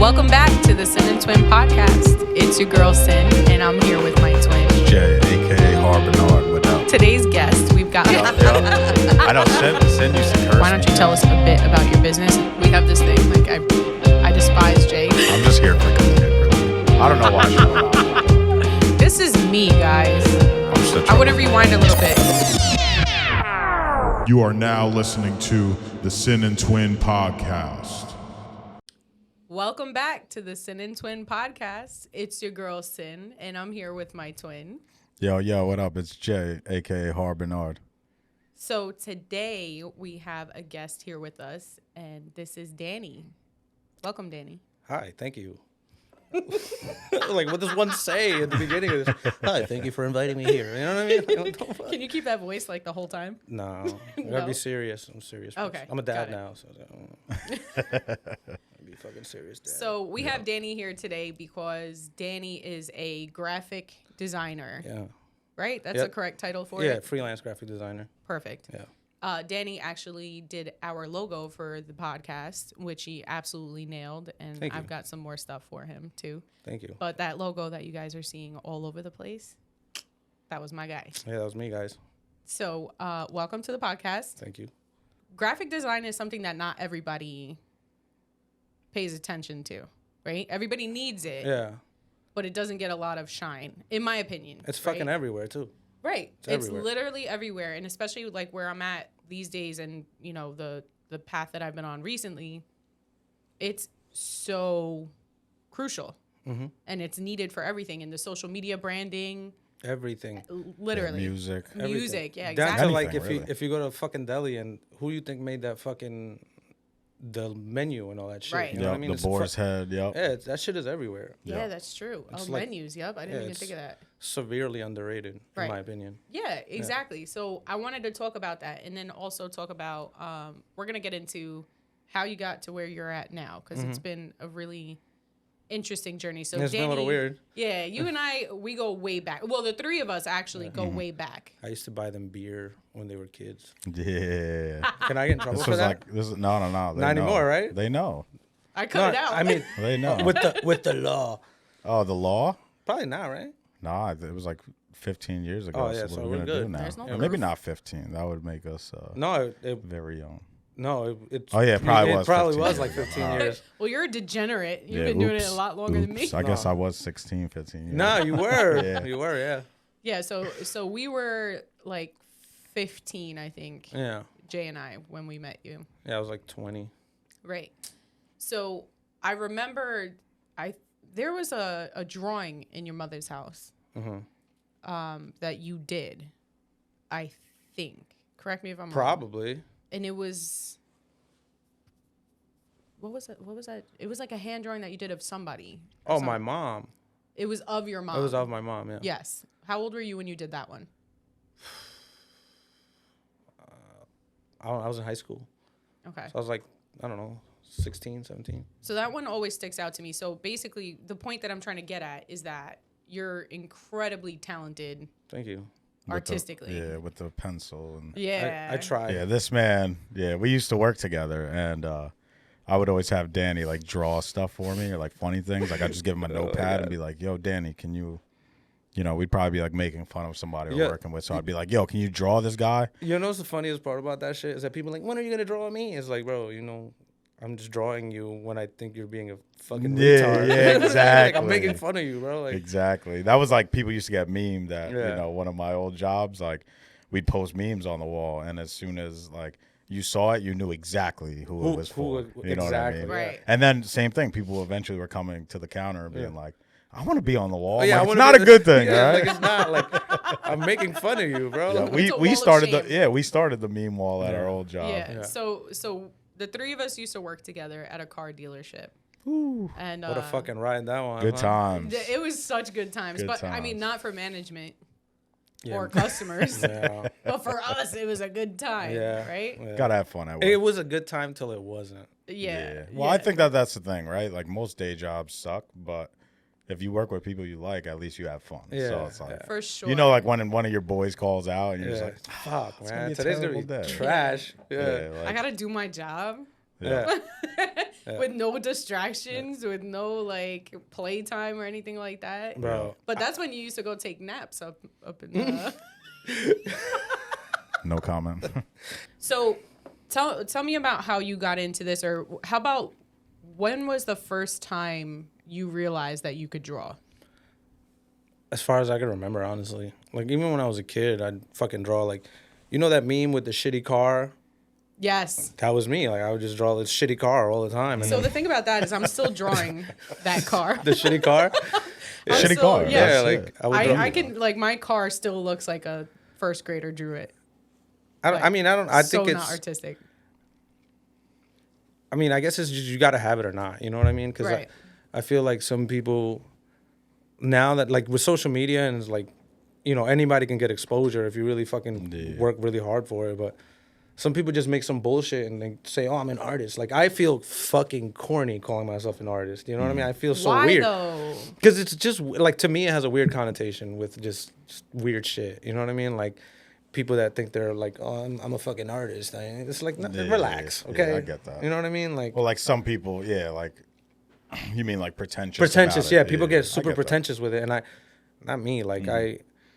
Welcome back to the Sin and Twin podcast. It's your girl Sin, and I'm here with my twin, Jay, aka Harbinard. What up? Today's guest, we've got. I don't send you some curse. Why don't you tell us a bit about your business? We have this thing, like I despise Jay. I'm just here for comedic relief. I don't know why she's on. This is me, guys. I want to rewind a little bit. You are now listening to the Sin and Twin podcast. Welcome back to the Sin and Twin podcast. It's your girl Sin, and I'm here with my twin. Yo, what up? It's Jay, aka Harbinard. So today we have a guest here with us, and this is Dany. Welcome, Dany. Hi, thank you. Like, what does one say at the beginning of this? Hi, thank you for inviting me here. You know what I mean? Like, Can you keep that voice like the whole time? No, I gotta be serious. I'm serious. Okay, I'm a dad got it. now, so I'll be fucking serious dad. So we have Dany here today because Dany is a graphic designer. Yeah. Right? That's Yep. the correct title for Yeah, it? freelance graphic designer. Perfect. Yeah. Dany actually did our logo for the podcast, which he absolutely nailed. And Thank you. I've got some more stuff for him, too. Thank you. But that logo that you guys are seeing all over the place, that was my guy. Yeah, that was me, guys. So welcome to the podcast. Thank you. Graphic design is something that not everybody pays attention to, right? Everybody needs it, Yeah. but it doesn't get a lot of shine, in my opinion. It's right? fucking everywhere, too. Right. It's everywhere. literally everywhere. And especially like where I'm at these days and, you know, the path that I've been on recently, it's so crucial. Mm-hmm. And it's needed for everything in the social media branding, Everything. literally. Music. Music, yeah, Down exactly. to, like, Anything, if you go to a fucking deli and who you think made that fucking, the menu and all that shit. Right. You know what I mean? The It's boar's head. Yep. Yeah, that shit is everywhere. Yeah, Yeah. that's true. It's Oh, like- menus. Yep. I didn't yeah, even it's- think of that. Severely underrated, Right. in my opinion. Yeah, exactly. So I wanted to talk about that and then also talk about, we're going to get into how you got to where you're at now because it's been a really interesting journey. So It's been a little Dany, weird. Yeah, you and I, we go way back. Well, the three of us actually go way back. I used to buy them beer when they were kids. Yeah. Can I get in trouble This for was that? like this is no. They Not know. anymore, right? They know. I cut it out. I mean, They know. with the law. Oh, the law? Probably not, right? Nah, it was like 15 years ago. Oh, yeah, so so what are we we're gonna good. do now? There's no Or maybe proof. not 15. That would make us No, very young. it's. Oh, yeah, it probably was 15 was years like ago. 15 years. Well, you're a degenerate. You've Yeah, been doing it oops. a lot longer than me. I guess No. I was 16, 15 years. No, you were. Yeah. You were, yeah. Yeah, so we were like 15, I think, Yeah. Jay and I, when we met you. Yeah, I was like 20. Right. So I remember there was a drawing in your mother's house that you did, I think. Correct me if I'm wrong. Probably. And it was, what was that? It was like a hand drawing that you did of somebody. or Oh, something. my mom. It was of your mom. It was of my mom, yeah. Yes. How old were you when you did that one? I was in high school. Okay. So I was like, I don't know, 16, 17. So that one always sticks out to me. So basically, the point that I'm trying to get at is that you're incredibly talented Thank you. artistically. With the pencil and Yeah. I tried. yeah, this man. Yeah, we used to work together, and I would always have Danny like draw stuff for me or like funny things. Like I'd just give him a notepad and be like, "Yo, Danny, can you?" You know, we'd probably be like making fun of somebody we're Yeah. working with. So I'd be like, "Yo, can you draw this guy?" You know what's the funniest part about that shit is that people are like, when are you gonna draw me? It's like, bro, you know, I'm just drawing you when I think you're being a fucking Yeah, retard. yeah, Like, exactly. I'm making fun of you, bro. Like, Exactly. That was like people used to get memed that you Yeah. know one of my old jobs. Like we'd post memes on the wall, and as soon as like you saw it, you knew exactly who it was for. You know what I exactly, mean? Right. And then same thing. People eventually were coming to the counter and being like, "I want to be on the wall." Oh, yeah, Like, I it's wanna not be a good thing, yeah, right? Like, it's not like I'm making fun of you, bro. Yeah, It's a wall we of started shame. we started the meme wall at our old job. Yeah. Yeah. So the three of us used to work together at a car dealership. And What a fucking ride that one. Good huh? times. it was such good times. Good But I mean, times. not for management Yeah. or customers, Yeah. but for us, it was a good time. Yeah. Right? Yeah. Gotta have fun at work. It was a good time till it wasn't. Yeah. Well, I think that's the thing, right? Like most day jobs suck, but if you work with people you like, at least you have fun. So Yeah, it's like, for sure. you know, like when one of your boys calls out and you're just Yeah. like, Fuck, gonna man. be a Today's gonna terrible be day. trash. Yeah. yeah, I like, gotta do my job. Yeah. with no distractions, with no like playtime or anything like that. Bro. But that's when you used to go take naps up in the. No comment. So, tell me about how you got into this, or how about when was the first time you realized that you could draw? As far as I can remember, honestly. Like, even when I was a kid, I'd fucking draw, like, you know that meme with the shitty car? Yes. That was me. Like, I would just draw this shitty car all the time. And So the thing about that is I'm still drawing that car. the shitty car? I'm Shitty still- car. Yeah, That's like, it. I would draw. I can, like, my car still looks like a first grader drew it. I mean, I think so it's... not artistic. I mean, I guess it's just you got to have it or not. You know what I mean? Because Right. I feel like some people now that like with social media and it's like, you know, anybody can get exposure if you really fucking work really hard for it. But some people just make some bullshit and they say, "Oh, I'm an artist." Like I feel fucking corny calling myself an artist. You know what I mean? I feel so Why weird though? because it's just like to me it has a weird connotation with just weird shit. You know what I mean? Like. People that think they're like, oh, I'm a fucking artist. It's like, relax, okay? Yeah, I get that. You know what I mean? Like, Well, like some people, yeah, like you mean like pretentious. pretentious, about yeah. it. People I get super that. pretentious with it, and not me. Like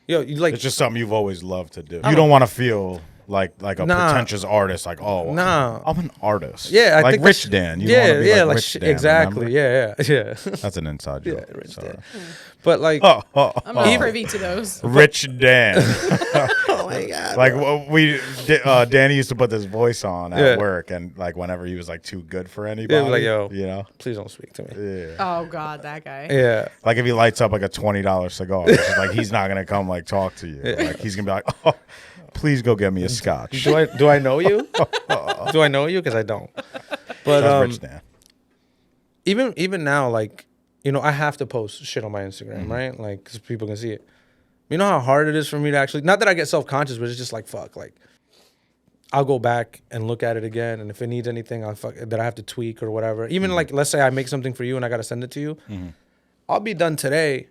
you like, It's just something you've always loved to do. You don't want to feel like a Nah. pretentious artist. Like, oh, Nah. I'm an artist. yeah, I like think Rich that's- Dan. You want to be like Rich Dan, exactly, remember? yeah. That's an inside joke. Yeah, Rich Sorry. Dan. But like, Oh, I'm not privy to those. Rich Dan. oh my god, Like Danny used to put this voice on at Yeah. work, and like whenever he was like too good for anybody, like, yo. you know, please don't speak to me. yeah. Oh God, that guy. Yeah, Like if he lights up like a $20 cigar, it's just like he's not gonna come like talk to you. Like he's gonna be like, oh, please go get me a scotch. do I know you? Do I know you? Because I don't. But That's Rich Dan. even now, like, you know, I have to post shit on my Instagram, right? Like, because people can see it. You know how hard it is for me to actually, not that I get self-conscious, but it's just like, fuck, like, I'll go back and look at it again, and if it needs anything that I have to tweak or whatever, even like, let's say I make something for you and I got to send it to you, I'll be done today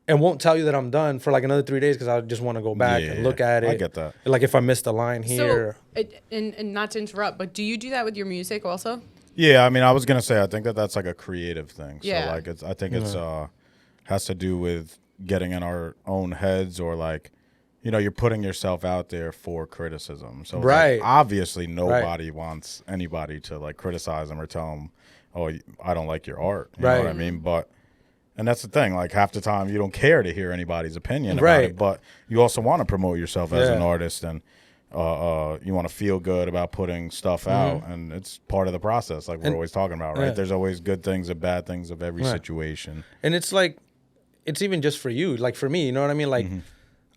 and won't tell you that I'm done for like another 3 days because I just want to go back and look at it. I get that. Like, if I missed a line here. So, and not to interrupt, but do you do that with your music also? Yeah, I mean, I was gonna say I think that's like a creative thing. Yeah. So like I think it's has to do with getting in our own heads, or like, you know, you're putting yourself out there for criticism. So it's like, Right. obviously nobody wants anybody to like criticize them or tell them, oh, I don't like your art. You know what I mean? But and that's the thing. Like half the time you don't care to hear anybody's opinion about it, but you also want to promote yourself as an artist, and you want to feel good about putting stuff out, and it's part of the process, like we're always talking about, right? There's always good things and bad things of every situation. And it's like, it's even just for you, like for me, you know what I mean? Like,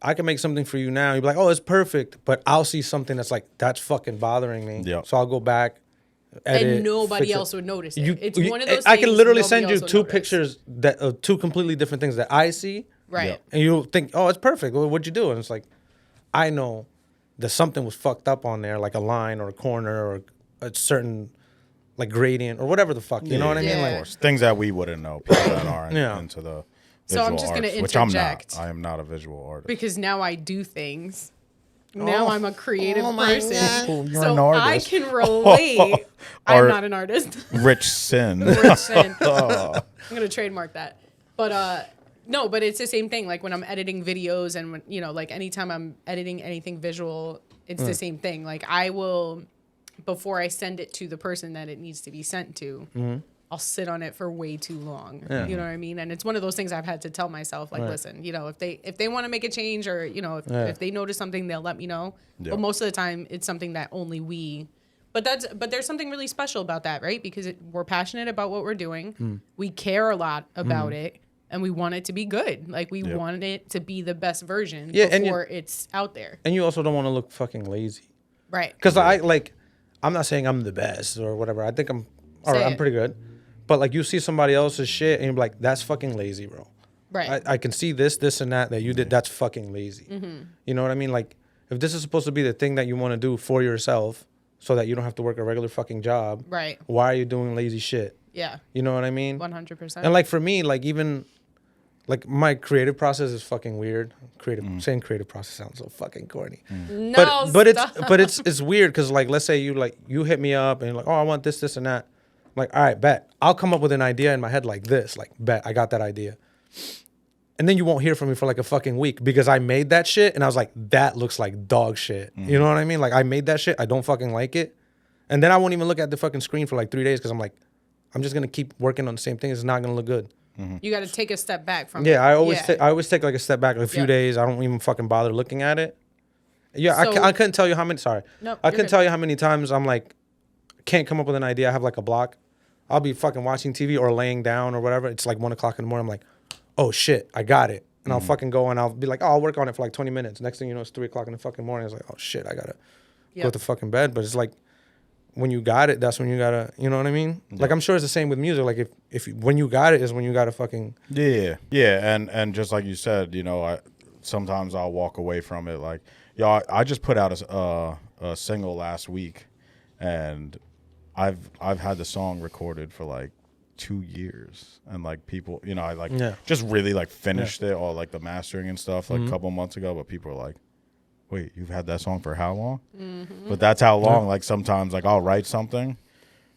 I can make something for you now. You'd be like, oh, it's perfect. But I'll see something that's like, that's fucking bothering me. Yep. So I'll go back, edit, And nobody fix it. else would notice it. It's one of those I can things literally nobody send you else would 2 notice. pictures that of 2 completely different things that I see. Right. And you'll think, oh, it's perfect. Well, what'd you do? And it's like, I know that something was fucked up on there, like a line or a corner or a certain like gradient or whatever the fuck. You know what I mean? Yeah. Like, Of course, things that we wouldn't know, people that aren't into the So I'm visual just gonna arts, which I'm not. interject. I am not a visual artist. Because now I do things. Now I'm a creative person. Oh, you're So an I artist. can relate. I'm not an artist. Rich sin. Rich sin. I'm gonna trademark that. But no, but it's the same thing. Like when I'm editing videos and when, you know, like anytime I'm editing anything visual, it's the same thing. Like I will, before I send it to the person that it needs to be sent to, I'll sit on it for way too long. You know what I mean? And it's one of those things I've had to tell myself, like, listen, you know, if they want to make a change or, you know, if they notice something, they'll let me know. Yeah. But most of the time it's something that only we, but there's something really special about that, right? Because we're passionate about what we're doing. We care a lot about it. And we want it to be good. Like we want it to be the best version before it's out there. and you also don't want to look fucking lazy. Right. Because I'm not saying I'm the best or whatever. I think I'm Say it. pretty good. But like you see somebody else's shit and you're like, that's fucking lazy, bro. Right. I can see this and that you did. That's fucking lazy. You know what I mean? Like if this is supposed to be the thing that you want to do for yourself so that you don't have to work a regular fucking job. Right. Why are you doing lazy shit? Yeah. You know what I mean? 100%. And like for me, like even like my creative process is fucking weird. Saying creative process sounds so fucking corny. But it's weird because like let's say you hit me up and you're like, oh, I want this and that. I'm like, all right, bet. I'll come up with an idea in my head like this. Like, bet I got that idea. And then you won't hear from me for like a fucking week because I made that shit and I was like, that looks like dog shit. You know what I mean? Like I made that shit. I don't fucking like it. And then I won't even look at the fucking screen for like 3 days because I'm like, I'm just gonna keep working on the same thing. It's not gonna look good. You got to take a step back from Yeah, it. I always take like a step back, like a few days. I don't even fucking bother looking at it. Yeah, So- I couldn't tell you how many. Sorry, No, I you're couldn't good. tell you how many times I'm like, can't come up with an idea. I have like a block. I'll be fucking watching TV or laying down or whatever. It's like 1 o'clock in the morning. I'm like, oh shit, I got it. And I'll fucking go and I'll be like, oh, I'll work on it for like 20 minutes. Next thing you know, it's 3 o'clock in the fucking morning. It's like, oh shit, I gotta go to fucking bed. But it's like, when you got it, that's when you gotta, you know what I mean? Yeah. Like I'm sure it's the same with music. Like if when you got it is when you gotta fucking and just like you said, you know, sometimes I'll walk away from it. Like, I just put out a single last week, and I've had the song recorded for like 2 years, and like people, you know, I like just really like finished it, all like the mastering and stuff like a couple months ago, but people are like, wait, you've had that song for how long? But that's how long. Like sometimes like I'll write something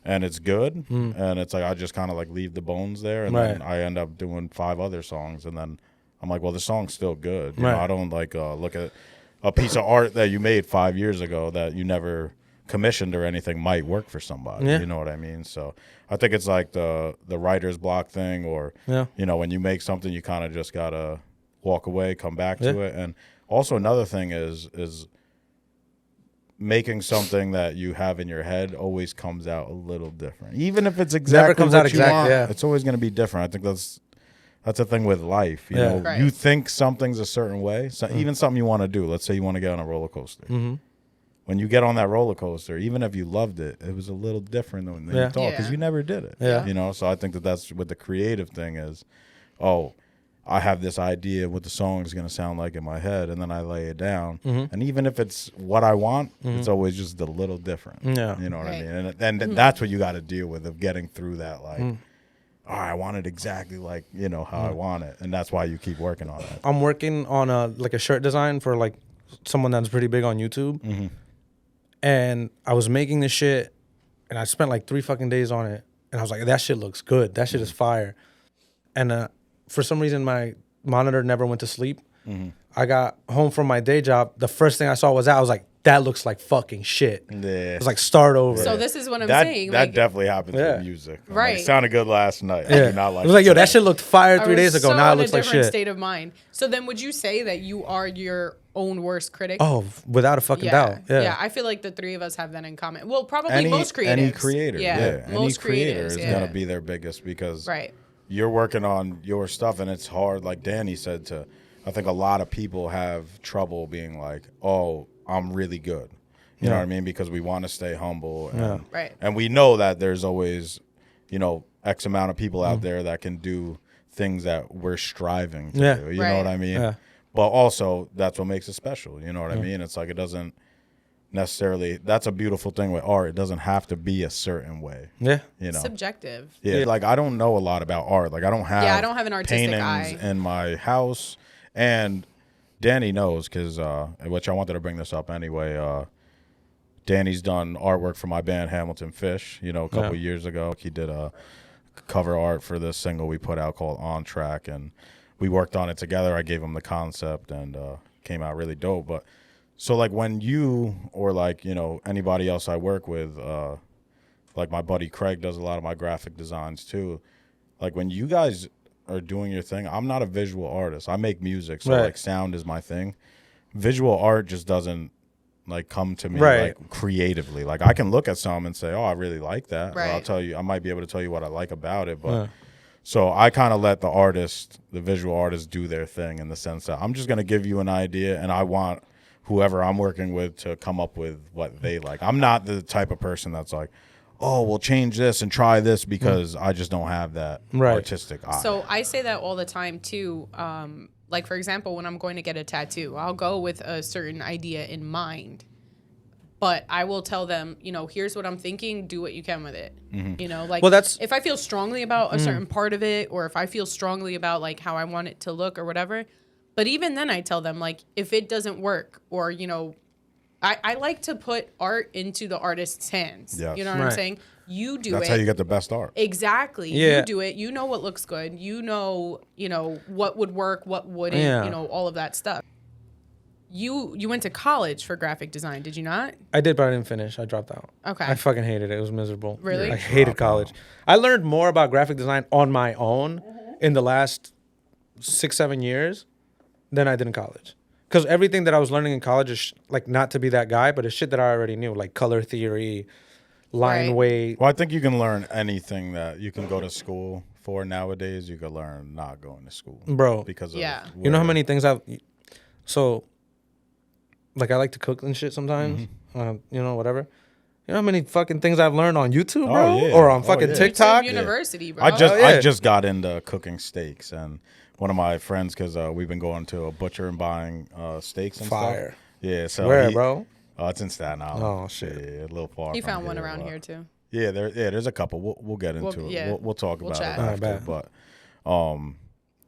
and it's good, and it's like I just kind of like leave the bones there, and then I end up doing 5 other songs, and then I'm like, well, the song's still good. You know, I don't like look at a piece of art that you made 5 years ago that you never commissioned or anything might work for somebody. You know what I mean? So I think it's like the writer's block thing, or you know, when you make something, you kind of just gotta walk away, come back to it. And also another thing is making something that you have in your head always comes out a little different. Even if it's exactly never comes what out you want, exactly. it's always going to be different. I think that's a thing with life. You know, you think something's a certain way. So even something you want to do. Let's say you want to get on a roller coaster. When you get on that roller coaster, even if you loved it, it was a little different than you thought because you never did it. You know, so I think that's what the creative thing is. Oh, I have this idea what the song is going to sound like in my head, and then I lay it down. And even if it's what I want, it's always just a little different. You know what I mean? And that's what you got to deal with, of getting through that. Like, oh, I want it exactly like, you know, how I want it. And that's why you keep working on it. I'm working on a shirt design for like someone that's pretty big on YouTube. And I was making this shit, and I spent like 3 fucking days on it. And I was like, that shit looks good. That shit is fire. And for some reason, my monitor never went to sleep. I got home from my day job. The first thing I saw was that. I was like, that looks like fucking shit. It was like, start over. So this is what I'm saying. That like, definitely happens with music. Right. Like, it sounded good last night. I do not like it was like, yo, that shit looked fire 3 days ago. So Now it in looks a like different shit. state of mind. So then would you say that you are your own worst critic? Oh, without a fucking doubt. Yeah, I feel like the 3 of us have that in common. Well, probably most creatives. Any creator. Most any creator creatives, is going to be their biggest because you're working on your stuff, and it's hard, like Dany said, I think a lot of people have trouble being like, oh, I'm really good. You know what I mean? Because we want to stay humble. And, and we know that there's always, you know, X amount of people out there that can do things that we're striving to do. You know what I mean? But also, that's what makes it special. You know what I mean? It's like it doesn't necessarily, that's a beautiful thing with art. It doesn't have to be a certain way. You know? Subjective. Like I don't know a lot about art. Like I don't have an artistic paintings eye in my house. And Dany knows because, which I wanted to bring this up anyway, Danny's done artwork for my band Hamilton Fish, you know, a couple years ago. He did a cover art for this single we put out called On Track, and we worked on it together. I gave him the concept, and came out really dope. But so like when you, or like, you know, anybody else I work with, like my buddy Craig does a lot of my graphic designs too. Like when you guys are doing your thing, I'm not a visual artist. I make music, so like sound is my thing. Visual art just doesn't like come to me like creatively. Like I can look at some and say, oh, I really like that. Or I'll tell you, I might be able to tell you what I like about it. But so I kind of let the visual artist do their thing, in the sense that I'm just going to give you an idea, and I want whoever I'm working with to come up with what they like. I'm not the type of person that's like, oh, we'll change this and try this, because I just don't have that artistic eye. So I say that all the time too. Like, for example, when I'm going to get a tattoo, I'll go with a certain idea in mind, But I will tell them, here's what I'm thinking. Do what you can with it. Like, Well, that's- if I feel strongly about a certain part of it, or if I feel strongly about like how I want it to look or whatever. But even then I tell them, like, if it doesn't work, or, I like to put art into the artist's hands. Yes. You know what I'm saying? You do That's it. how you get the best art. Exactly. Yeah. You do it. You know what looks good. You know, what would work, what wouldn't, Yeah. all of that stuff. You went to college for graphic design, did you not? I did, but I didn't finish. I dropped out. Okay. I fucking hated it. It was miserable. Really? I hated college. I learned more about graphic design on my own in the last 6-7 years than I did in college. Because everything that I was learning in college is like not to be that guy, but it's shit that I already knew, like color theory, line Right. weight. Well, I think you can learn anything that you can go to school for nowadays. You could learn not going to school, Bro. Because of Yeah. You know how where- many things so, like, I like to cook and shit sometimes, whatever. You know how many fucking things I've learned on YouTube, bro? yeah. Or on Oh, fucking yeah. TikTok? University, bro. I just yeah. I just got into cooking steaks, and one of my friends, because we've been going to a butcher and buying steaks and Fire. stuff. Yeah, so Where, bro? It's in Staten Island. Oh, shit. Yeah, a little far. He from found one here, around but- here too. Yeah, there's a couple. We'll get into it. yeah. We'll talk We'll about chat. it Alright, after. bet. But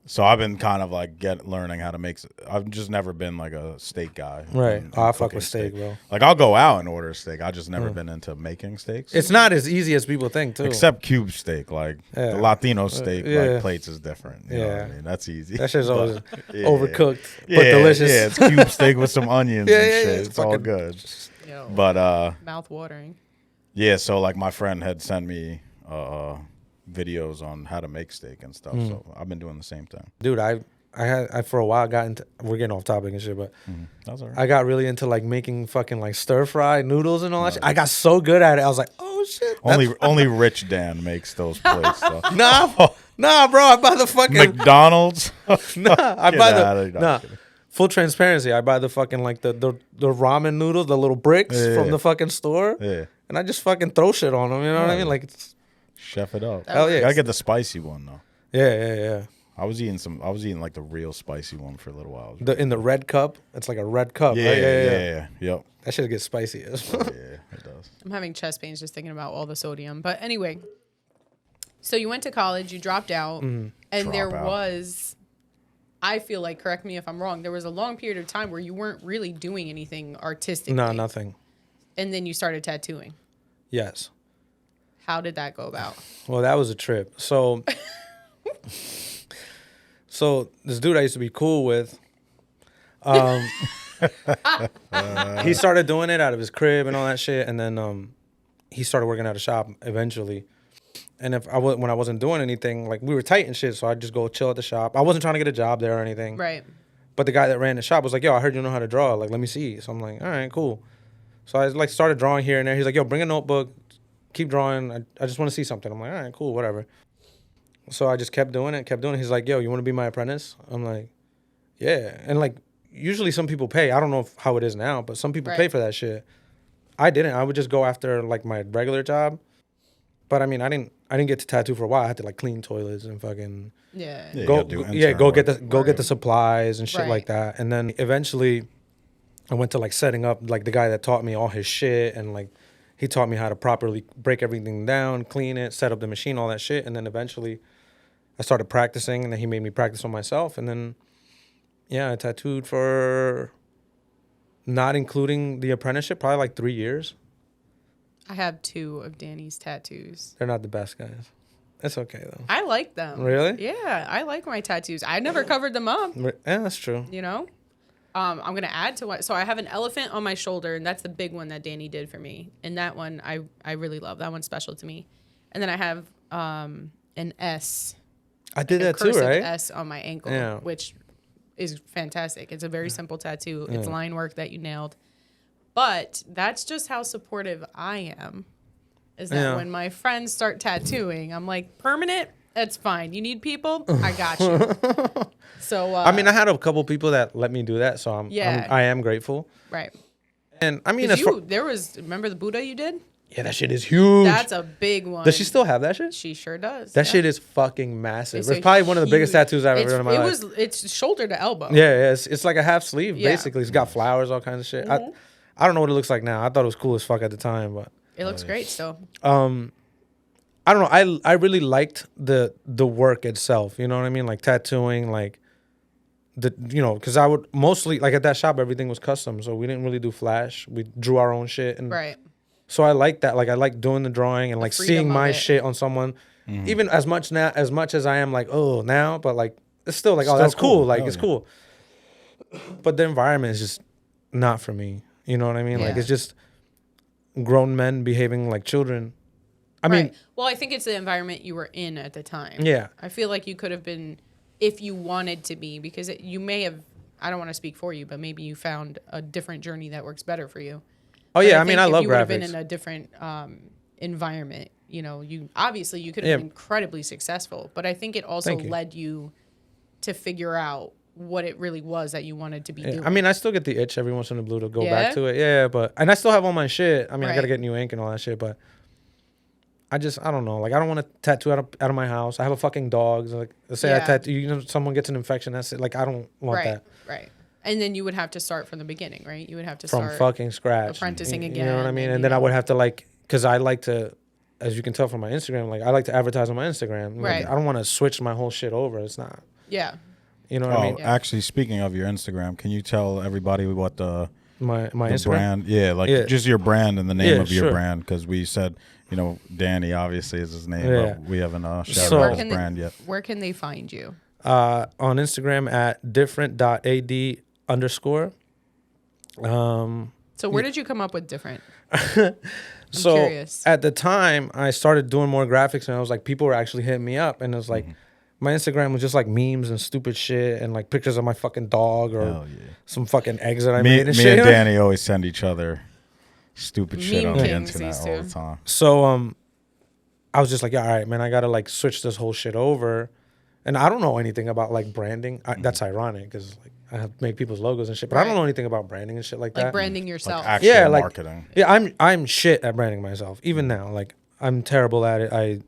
so I've been kind of like learning how to make. I've just never been like a steak guy. Right. and I fuck cooking with steak, bro. Like I'll go out and order a steak. I just never been into making steaks. It's not as easy as people think, too. Except cube steak, like Yeah. the Latino steak, yeah. like plates is different. You know what I Yeah. mean? That's easy. That shit's always Yeah. overcooked, Yeah, but delicious. Yeah, it's cube steak with some onions Yeah, and yeah, shit. it's It's all fucking- good. Yo, But mouth watering. yeah, so like my friend had sent me videos on how to make steak and stuff. So I've been doing the same thing. Dude, I for a while got into, we're getting off topic and shit, but That's all right. I got really into like making fucking like stir fry noodles and all that shit. I got so good at it. I was like, oh shit. only Rich Dan makes those plates. So. Nah, bro. I buy the fucking McDonald's. nah. I Get buy outta here. the No, I'm nah. kidding. Full transparency. I buy the fucking like the ramen noodles, the little bricks Yeah. from the fucking store, Yeah, and I just fucking throw shit on them. You know what I Yeah. mean? Like, it's, chef it up. Hell yeah. You gotta get the spicy one though. yeah. I was eating like the real spicy one for a little while. In the red cup, it's like a red cup. Yeah, right? yeah. Yep. That shit gets spicy as fuck. Yeah, it does. I'm having chest pains just thinking about all the sodium. But anyway, so you went to college, you dropped out, and there Drop out. was, I feel like, correct me if I'm wrong, there was a long period of time where you weren't really doing anything artistically. No, nothing. And then you started tattooing. Yes. How did that go about? Well, that was a trip. So, this dude I used to be cool with, he started doing it out of his crib and all that shit, and then he started working at a shop eventually. And when I wasn't doing anything, like we were tight and shit, so I'd just go chill at the shop. I wasn't trying to get a job there or anything. Right. But the guy that ran the shop was like, "Yo, I heard you know how to draw. Like, let me see." So I'm like, "All right, cool." So I like started drawing here and there. He's like, "Yo, bring a notebook, keep drawing. I just want to see something." I'm like, "All right, cool, whatever." So I just kept doing it. He's like, "Yo, you want to be my apprentice?" I'm like, "Yeah." And like, usually some people pay. I don't know how it is now, but some people Right. pay for that shit. I didn't. I would just go after like my regular job. But I mean, I didn't get to tattoo for a while. I had to like clean toilets and fucking Yeah. Yeah, you go gotta do go intern get work. the supplies and shit Right. like that. And then eventually I went to like setting up like the guy that taught me all his shit, and like he taught me how to properly break everything down, clean it, set up the machine, all that shit. And then eventually I started practicing, and then he made me practice on myself. And then yeah, I tattooed for, not including the apprenticeship, probably like 3 years. I have 2 of Danny's tattoos. They're not the best guys. It's okay though. I like them. Really? Yeah, I like my tattoos. I never covered them up, Yeah, that's true. you know? I'm going to add to what. So I have an elephant on my shoulder, and that's the big one that Danny did for me. And that one I really love. That one's special to me. And then I have an S. I did a that too, cursive right? S on my ankle, Yeah. which is fantastic. It's a very simple tattoo. It's line work that you nailed. But that's just how supportive I am. Is that Yeah. when my friends start tattooing, I'm like, permanent? That's fine. You need people? I got you. So I mean, I had a couple people that let me do that, so Yeah. I am grateful. right. And I mean, 'Cause as far, remember the Buddha you did? yeah, that shit is huge. That's a big one. Does she still have that shit? She sure does. That yeah. shit is fucking massive. It's a probably one of the biggest huge- tattoos I've ever done in my life. It's shoulder to elbow. Yeah, it's like a half sleeve Yeah. basically. It's got flowers, all kinds of shit. I don't know what it looks like now. I thought it was cool as fuck at the time, but It looks great still. I don't know. I really liked the work itself. You know what I mean? Like tattooing, like because I would mostly like at that shop everything was custom, so we didn't really do flash. We drew our own shit, and Right. so I like that. Like I like doing the drawing and like seeing my shit on someone, even as much as I am like now, but like it's still like Still that's cool. cool. Like Hell it's yeah. cool. But the environment is just not for me. You know what I mean? Like Yeah. it's just grown men behaving like children. I mean, Right. Well, I think it's the environment you were in at the time. Yeah. I feel like you could have been, if you wanted to be, because you may have, I don't want to speak for you, but maybe you found a different journey that works better for you. oh But yeah, I mean think I if love you would have been graphics. in a different environment, you could have been incredibly successful, but I think it also Thank you. led you to figure out what it really was that you wanted to be doing. I mean, I still get the itch every once in a blue to go Yeah? back to it. Yeah, and I still have all my shit. I mean, I gotta Right. get new ink and all that shit, but I don't know. Like, I don't want to tattoo out of my house. I have a fucking dog. So, like, let's say I Yeah. tattoo, someone gets an infection. That's it. Like, I don't want right, that right. And then you would have to start from the beginning, right? You would have to from start fucking scratch. apprenticing You know what I again, mean? and, And you then I know. would have to because I like to, as you can tell from my Instagram, like I like to advertise on my Instagram. Like, Right. I don't want to switch my whole shit over. It's not. Yeah. You know what I mean? Yeah. Actually, speaking of your Instagram, can you tell everybody what the My the Instagram. brand? Yeah, like Yeah. just your brand and the name Yeah, of your sure. brand, because we said, Dany obviously is his name, Yeah. but we haven't shouted So- out his brand yet. Where can they find you? On Instagram at different.ad_. So where did you come up with different? So curious. at the time, I started doing more graphics, and I was like, people were actually hitting me up, and it was like, my Instagram was just like memes and stupid shit, and like pictures of my fucking dog or Hell yeah. some fucking eggs that I Me, made and me shit. and Danny always send each other stupid shit Meme on the kings, internet these all two. the time. So I was just like, yeah, all right, man, I gotta like switch this whole shit over, and I don't know anything about like branding. That's ironic because like I have made people's logos and shit, but I don't Right. know anything about branding and shit like Like that. branding yourself. Like actual Yeah, like- marketing. Yeah, I'm shit at branding myself. Even now, like I'm terrible at it.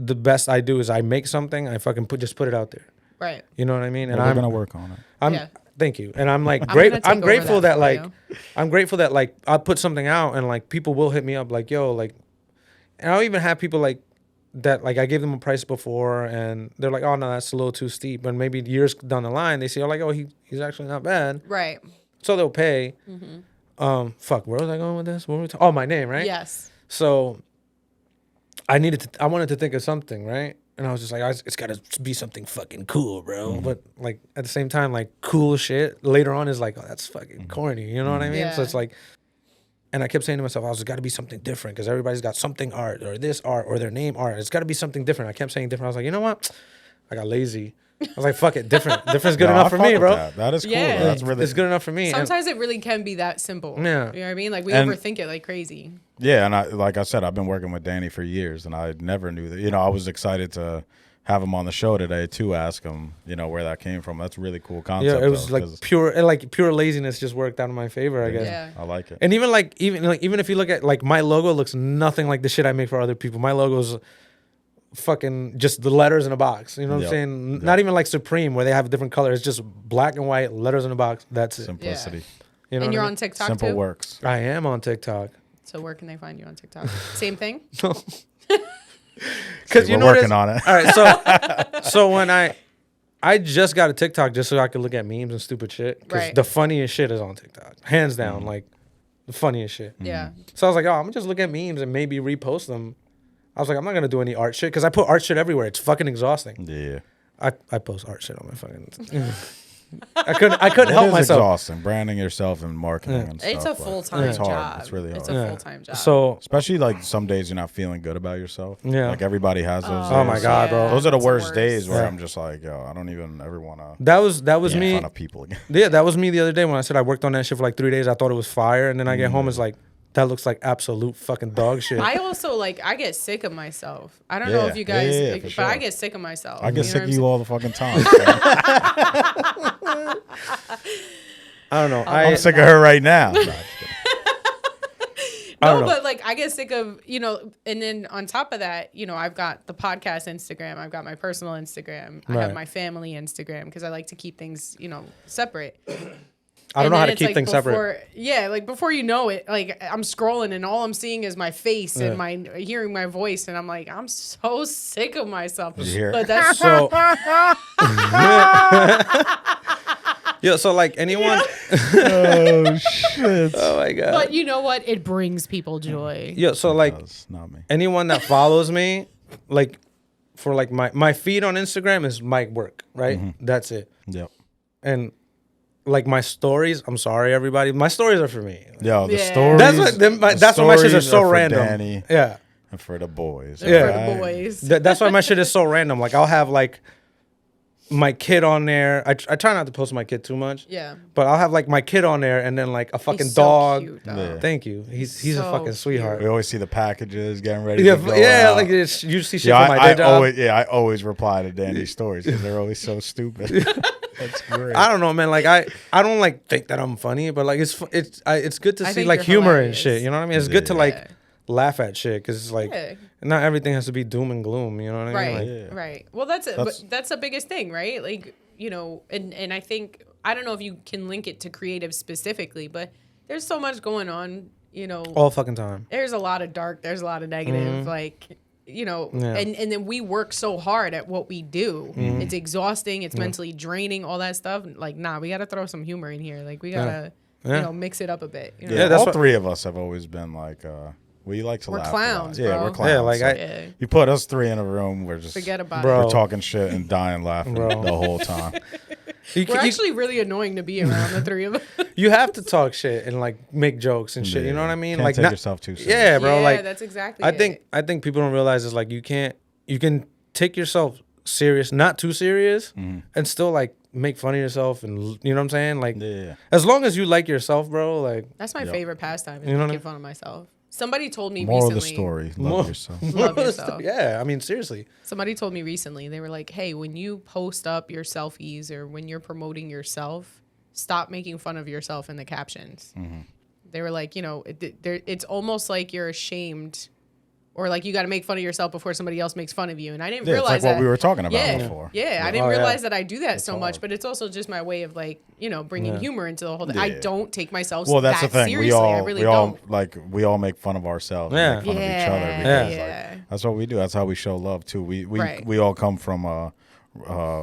The best I do is I make something, I fucking just put it out there. Right. You know what I mean? And Well, we're I'm gonna work on it. Yeah. Thank you. And I'm like I'm great. gonna take I'm over grateful that that for like you. I'm grateful that like I'll put something out and like people will hit me up like yo like, and I'll even have people like that like I gave them a price before and they're like oh no that's a little too steep, but maybe years down the line they see like oh he's actually not bad, Right. so they'll pay. Fuck, where was I going with this? What were we oh, my name, right? Yes. So I wanted to think of something, right? And I was just like, it's got to be something fucking cool, bro. But like at the same time, like cool shit later on is like, oh, that's fucking corny. You know what I mean? So Yeah. it's like, and I kept saying to myself, there's got to be something different because everybody's got something art or this art or their name art. It's got to be something different. I kept saying different. I was like, you know what? I got lazy. I was like, fuck it, different. Different's good No, enough I for fuck me, with bro. That is cool. Yeah. That's really It's good enough for me. And- Sometimes it really can be that simple. Yeah. You know what I mean? Like we And- overthink it like crazy. Yeah, and like I said, I've been working with Danny for years, and I never knew that. I was excited to have him on the show today to ask him, where that came from. That's a really cool concept. yeah, it was though, like 'cause- pure laziness just worked out in my favor, I guess. Yeah. I like it. And even if you look at like my logo looks nothing like the shit I make for other people. My logo's fucking just the letters in a box. You know what Yep. I'm saying? Yep. Not even like Supreme where they have different colors. It's just black and white letters in a box. That's it. Simplicity. You know And what you're I on mean? TikTok Simple too? works. I am on TikTok. So where can they find you on TikTok? Same thing? Because We're working on it. All right, so when I just got a TikTok just so I could look at memes and stupid shit. Because Right. the funniest shit is on TikTok, hands down. Like the funniest shit. Yeah. So I was like, oh, I'm gonna just look at memes and maybe repost them. I was like, I'm not gonna do any art shit because I put art shit everywhere. It's fucking exhausting. Yeah. I post art shit on my fucking. I couldn't It help is myself. exhausting, branding yourself and marketing and stuff. It's a like, full-time it's hard. job. It's really hard. It's a full-time job. So Especially like some days you're not feeling good about yourself. Yeah. Like everybody has those days. Oh my God, bro. Those are the It's worst days where Yeah. I'm just like, yo, I don't even ever want to that was be in me. front of people again. Yeah, that was me the other day when I said I worked on that shit for like 3 days. I thought it was fire, and then I get home, it's like that looks like absolute fucking dog shit. I also I get sick of myself. I don't know Yeah. if you guys, Yeah, for but sure. I get sick of myself. I get sick of you you all the fucking time. I don't know. I'm sick of her right now. Nah, just kidding. I don't No, know. but I get sick of, and then on top of that, I've got the podcast Instagram, I've got my personal Instagram, I have Right. my family Instagram because I like to keep things, separate. I don't know how to keep things separate. Yeah, like before you know it, like I'm scrolling and all I'm seeing is my face and hearing my voice, and I'm like, I'm so sick of myself. But that's so. Yo, so like anyone. Oh shit! Oh my god! But you know what? It brings people joy. Yeah, so like not me. anyone that follows me, like for like my feed on Instagram is my work, right? That's it. Yep. And like my stories, I'm sorry everybody, my stories are for me. Yo, the Yeah. stories. That's why my shit is so for random. Danny Yeah. and for the boys. Yeah. For the boys. That's why my shit is so random. Like I'll have like my kid on there. I try not to post my kid too much. Yeah. But I'll have like my kid on there and then like a fucking He's so dog. cute, though. Yeah. Thank you. He's So a fucking sweetheart. We always see the packages getting ready Yeah, to go yeah, out. like it's, you see shit Yeah, from my day job. I always reply to Danny's stories because they're always so stupid. That's great. I don't know, man. Like I don't like think that I'm funny, but like it's good to I see think like you're humor and hilarious. shit. You know what I mean? It's good to Yeah. like laugh at shit because it's like Yeah. not everything has to be doom and gloom. You know what I mean? Right, Like, Yeah. right. Well, but that's the biggest thing, right? Like, you know, and I think, I don't know if you can link it to creative specifically, but there's so much going on, you know. all fucking time. There's a lot of dark, there's a lot of negative, like, you know, Yeah. and then we work so hard at what we do. It's exhausting, it's mentally draining, all that stuff. Like, nah, we got to throw some humor in here. Like, we got to, Yeah. you know, mix it up a bit. You know? Yeah, that's all what- three of us have always been like, we like to We're laugh. clowns, a lot. Yeah, bro. we're clowns. Yeah, like So Yeah. you put us three in a room, we're just Forget about Bro. it. we're talking shit and dying laughing Bro. the whole time. You, We're you, actually really annoying to be around, the three of us. you have to talk shit and like make jokes and shit. You know what I mean? Can't like take not, yourself too serious. yeah, bro. Yeah, like that's exactly I it. think people don't realize is like you can take yourself serious, not too serious, and still like make fun of yourself and you know what I'm saying? Like Yeah. as long as you like yourself, bro. Like That's my favorite pastime, is You know what I making mean? fun of myself. Somebody told me Moral of recently. the story: More- love yourself. Love yourself. yeah, I mean seriously. Somebody told me recently, they were like, hey, when you post up your selfies or when you're promoting yourself, stop making fun of yourself in the captions. They were like, you know, it's almost like you're ashamed or like you got to make fun of yourself before somebody else makes fun of you. And I didn't Yeah, it's realize like what that. we were talking about Yeah, before. yeah, I didn't Oh, yeah. realize that I do that so much, hard. but it's also just my way of like, you know, bringing Yeah. humor into the whole thing. I Yeah. don't take myself Well, that's that the thing. seriously. I really don't. We all make fun of ourselves. Yeah. And make fun of each other. Yeah, Because, yeah. like, that's what we do. That's how we show love too. We Right. all come from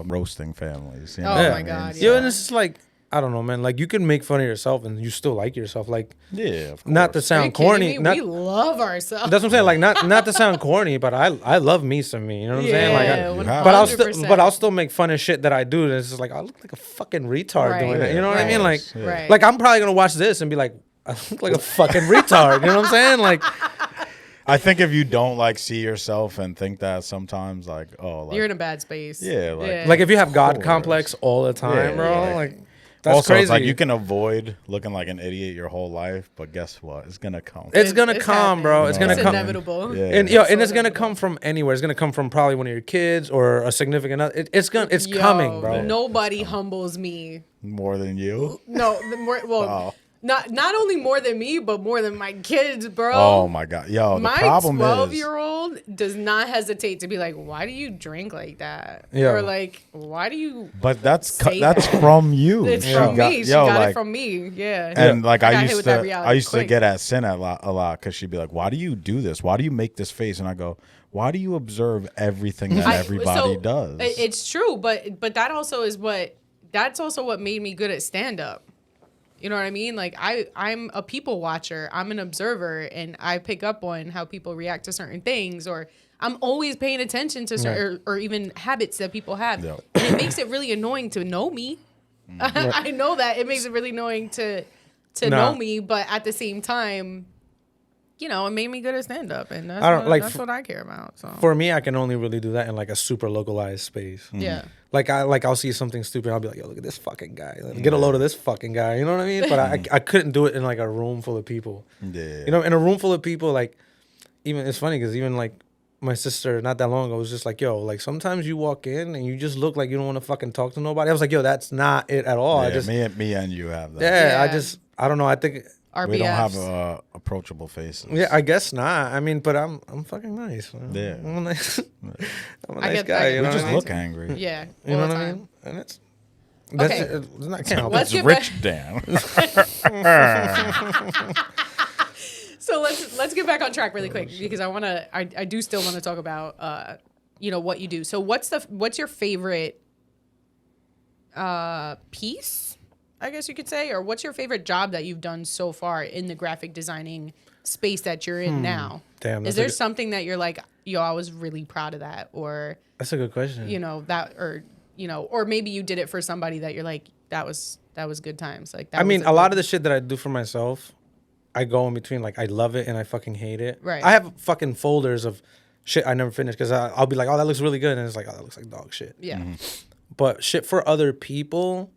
roasting families. You know Oh what Yeah. I my mean? God, Yeah, yeah. and it's just like I don't know, man. Like you can make fun of yourself and you still like yourself. Like Yeah, of course. not to Are you sound kidding corny. me? Not, We love ourselves. that's what I'm saying. Like not to sound corny, but I love me some me. You know what I'm saying? Like, Yeah, You 100%. have- but I'll still make fun of shit that I do. That's just like I look like a fucking retard Right. doing that. You know what I Right. mean? Like, Yeah. Right. like I'm probably gonna watch this and be like, I look like a fucking retard. You know what I'm saying? Like, I think if you don't like see yourself and think that sometimes, like, oh, like, You're in a bad space. Yeah, like- like if you have God course. complex all the time, Yeah, bro. like- Like that's also, crazy. it's like you can avoid looking like an idiot your whole life, but guess what? It's gonna come. It's gonna come, bro. happening. It's gonna It's come. inevitable. Yeah. And and it's so gonna inevitable. come from anywhere. It's gonna come from probably one of your kids or a significant other. It's Yo, coming, bro. Nobody humbles me. More than you. No, the more Oh. not only more than me, but more than my kids, bro. Oh my god, yo! The My problem is, 12-year-old does not hesitate to be like, "Why do you drink like that?" Yeah. Or like, "Why do you?" but that's Say that's that. from you. It's She from got- me. She yo, got like, it from me. Yeah. And like got I hit used with that to, reality to quick. get at Sin a lot because she'd be like, "Why do you do this? Why do you make this face?" And I go, "Why do you observe everything that everybody so, does?" It's true, but that also is that's also what made me good at stand up. You know what I mean? Like I'm a people watcher. I'm an observer, and I pick up on how people react to certain things, or I'm always paying attention to certain, or even habits that people have. Yeah. And it makes it really annoying to know me. I know that it makes it really annoying to Nah. know me, but at the same time, you know, it made me good at stand up, and that's, I don't- like, that's what I care about. So For me, I can only really do that in like a super localized space. yeah. Like I'll see something stupid. I'll be like, yo, look at this fucking guy. Like, get a load of this fucking guy. You know what I mean? But I couldn't do it in like a room full of people. Yeah. You know, in a room full of people, like even it's funny because even like my sister not that long ago was just like, yo, like sometimes you walk in and you just look like you don't want to fucking talk to nobody. I was like, yo, that's not it at all. Yeah, I just me and you have that. yeah, Yeah. I don't know. I think RBFs. We don't have approachable faces. yeah, I guess not. I mean, but I'm fucking nice. Yeah. I'm a nice, I'm a I nice get- guy. I You get know We what just I mean? look angry. Yeah, You all know the what I time. mean? And it's That's Okay. I can't help Let's it. It's get Rich Dan. So let's get back on track really quick because I do still want to talk about what you do. So what's your favorite piece, I guess you could say, or what's your favorite job that you've done so far in the graphic designing space that you're in now? Damn, Is that's there something that you're like, yo, I was really proud of that, or That's a good question. or maybe you did it for somebody that you're like, that was good times. Like that I mean, was a lot of the shit that I do for myself, I go in between. Like, I love it and I fucking hate it. Right. I have fucking folders of shit I never finished because I'll be like, oh, that looks really good. And it's like, oh, that looks like dog shit. Yeah. But shit for other people,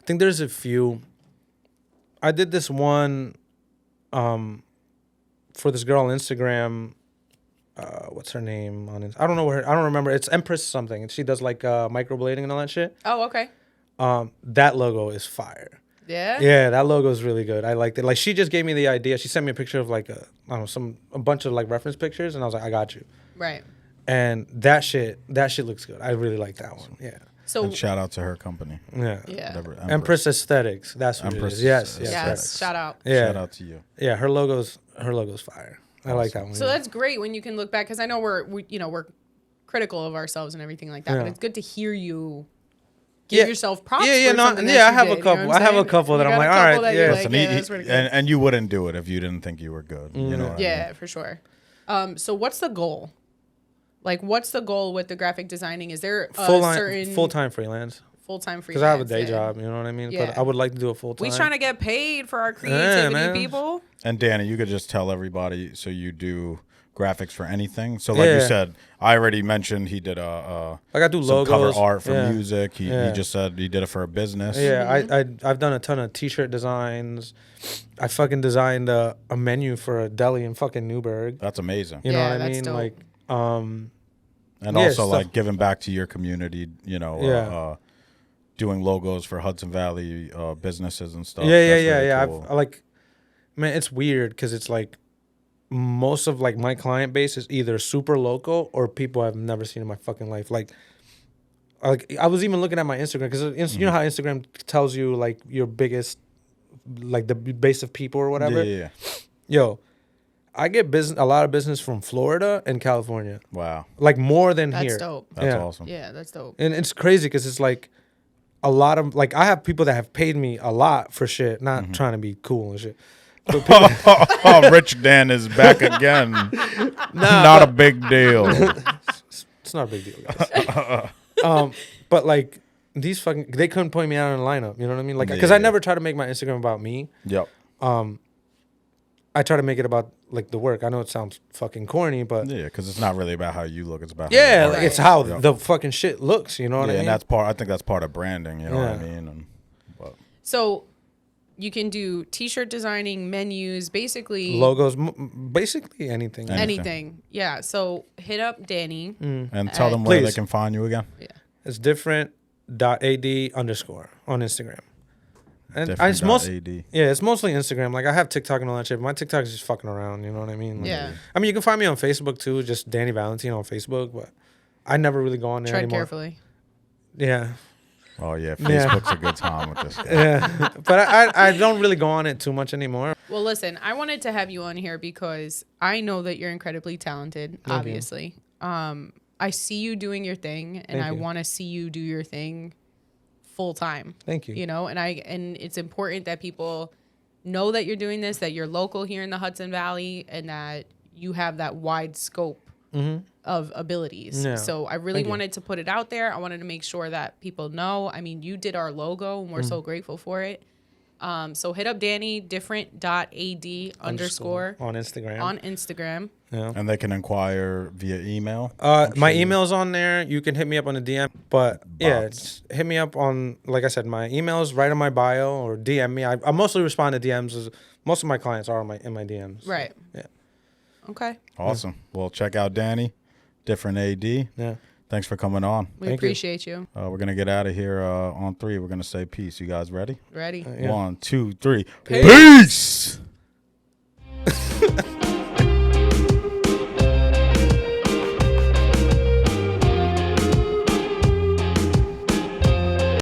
I think there's a few. I did this one for this girl on Instagram. What's her name on it? I don't know I don't remember. It's Empress something. And she does like microblading and all that shit. Oh, okay. That logo is fire. Yeah. Yeah, that logo is really good. I liked it. Like, she just gave me the idea. She sent me a picture of like a bunch of like reference pictures, and I was like, I got you. Right. And that shit looks good. I really like that one. Yeah. So And shout out to her company. Yeah. yeah. Whatever, Empress Aesthetics. That's what Empress it is. Yes. Aesthetics. Yes. Shout out. Yeah. Shout out to you. Yeah. Her logo's fire. I like that one. So yeah. that's great when you can look back, because I know we're critical of ourselves and everything like that, Yeah. but it's good to hear you give yourself props. Yeah, for something that I you have did, a you know couple. what I'm I have a saying? couple You that I'm got a like, couple all right, that yeah. you're like, Listen, yeah, that's pretty good. and you wouldn't do it if you didn't think you were good. You know what I Yeah, mean? for sure. So what's the goal? Like, what's the goal with the graphic designing? Is there a certain full-time freelance. full-time freelance? Because I have a day job, you know what I mean? Yeah. But I would like to do it full-time. We trying to get paid for our creativity, man. people. And Danny, you could just tell everybody, so you do graphics for anything. So like you Yeah. said, I already mentioned he did Like, I do some cover logos. art for Yeah. music. He Yeah. just said he did it for a business. Yeah, Mm-hmm. I've done a ton of T-shirt designs. I fucking designed a menu for a deli in fucking Newburgh. That's amazing. You know Yeah, what I that's mean? dope. Like, And Yeah, also stuff- like giving back to your community, Yeah. Doing logos for Hudson Valley businesses and stuff. yeah. That's really I cool. like, man, it's weird because it's like most of like my client base is either super local or people I've never seen in my fucking life. Like I was even looking at my Instagram because you know how Instagram tells you like your biggest, like the base of people or whatever. Yeah. Yo, I get a lot of business from Florida and California, Wow. like more than That's here. dope. That's Yeah. awesome. Yeah, that's dope. And it's crazy because it's like a lot of like I have people that have paid me a lot for shit, not trying to be cool and shit. But people, Oh, Rich Dan is back again. Not a big deal. it's not a big deal, guys. But like these fucking, they couldn't point me out in a lineup. You know what I mean? Like, because I Yeah. never try to make my Instagram about me. Yep. I try to make it about like the work. I know it sounds fucking corny, but Yeah, because it's not really about how you look. It's about yeah, how you like, look. it's how Yep. the fucking shit looks. You know what Yeah, I mean? and that's part. I think that's part of branding. You know what I Yeah. mean? And So you can do t-shirt designing, menus, basically Logos, basically anything. anything. Yeah. So hit up Dany. and tell them where they Please. can find you again. It's different.ad_ on Instagram. And it's Different.ad. it's mostly Instagram. Like I have TikTok and all that shit. But my TikTok is just fucking around. You know what I mean? Like, Yeah. I mean, you can find me on Facebook too, just Dany Valentine on Facebook. But I never really go on there Tread anymore. carefully. Yeah, Oh yeah, Facebook's a good time with this guy. yeah. But I don't really go on it too much anymore. Well, listen, I wanted to have you on here because I know that you're incredibly talented, obviously. I see you doing your thing, and Thank I you. want to see you do your thing full time. Thank you. You know, and it's important that people know that you're doing this, that you're local here in the Hudson Valley, and that you have that wide scope of abilities. Yeah. So I really Thank you. wanted to put it out there. I wanted to make sure that people know. I mean, you did our logo, and we're so grateful for it. So hit up Dany, different.ad_ on Instagram. on Instagram. Yeah. And they can inquire via email. My email's on there. You can hit me up on the DM. But yeah, Bots. just hit me up on, like I said, my email's right in my bio or DM me. I mostly respond to DMs. As most of my clients are in my DMs. Right. Yeah. Okay. Awesome. Well, check out Dany, different AD. Yeah. Thanks for coming on. We Thank you. appreciate you. We're gonna get out of here on 3. We're gonna say peace. You guys ready? Ready? Yeah. 1, 2, 3. Peace.